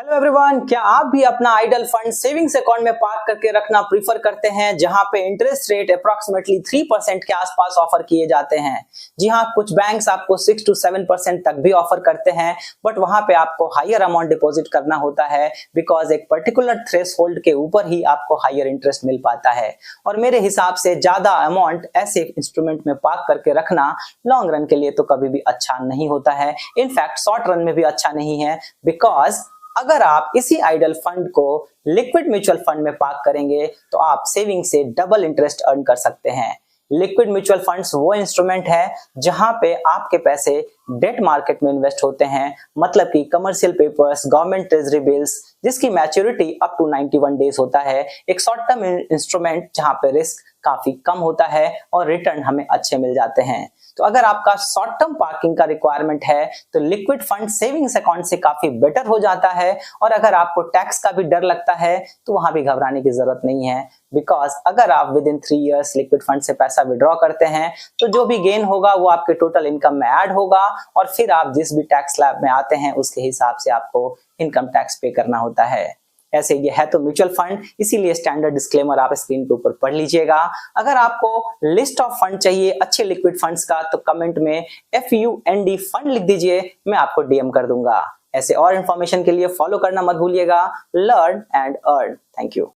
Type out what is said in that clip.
Hello everyone, क्या आप भी अपना आइडल फंड सेविंग्स अकाउंट में पार्क करके रखना प्रीफर करते हैं, जहां पे इंटरेस्ट रेट अप्रॉक्सीमेटली 3% के आसपास ऑफर किए जाते हैं। जी हां, कुछ बैंक्स आपको 6 to 7% तक भी ऑफर करते हैं, बट वहां पे आपको हायर अमाउंट डिपॉजिट करना होता है बिकॉज एक पर्टिकुलर थ्रेशोल्ड के ऊपर ही आपको हायर इंटरेस्ट मिल पाता है। और मेरे हिसाब से ज्यादा अमाउंट ऐसे इंस्ट्रूमेंट में पार्क करके रखना लॉन्ग रन के लिए तो कभी भी अच्छा नहीं होता है। इनफैक्ट शॉर्ट रन में भी अच्छा नहीं है, बिकॉज अगर आप इसी आइडल फंड को लिक्विड म्यूचुअल फंड में पार्क करेंगे तो आप सेविंग से डबल इंटरेस्ट अर्न कर सकते हैं। लिक्विड म्यूचुअल फंड्स वो इंस्ट्रूमेंट है जहां पे आपके पैसे डेट मार्केट में इन्वेस्ट होते हैं, मतलब कि commercial papers, government treasury bills, जिसकी मैच्योरिटी अप टू 91 डेज होता है। एक शॉर्ट टर्म इंस्ट्रूमेंट जहां पे रिस्क काफी कम होता है और रिटर्न हमें अच्छे मिल जाते हैं। तो अगर आपका शॉर्ट टर्म पार्किंग का रिक्वायरमेंट है तो लिक्विड फंड सेविंग्स अकाउंट से काफी बेटर हो जाता है। और अगर आपको टैक्स का भी डर लगता है तो वहां भी घबराने की जरूरत नहीं है, बिकॉज अगर आप with in 3 years liquid fund से पैसा विड्रॉ करते हैं तो जो भी गेन होगा वो आपके टोटल इनकम में ऐड होगा और फिर आप जिस भी टैक्स स्लैब में आते हैं उसके हिसाब से आपको इनकम टैक्स पे करना होता है। ऐसे ये है तो म्यूचुअल फंड, इसीलिए स्टैंडर्ड डिस्क्लेमर आप स्क्रीन के ऊपर पढ़ लीजिएगा। अगर आपको लिस्ट ऑफ फंड चाहिए अच्छे लिक्विड फंड्स का तो कमेंट में FUND फंड लिख दीजिए, मैं आपको DM कर दूंगा। ऐसे और इंफॉर्मेशन के लिए फॉलो करना मत भूलिएगा। Learn and earn. Thank you.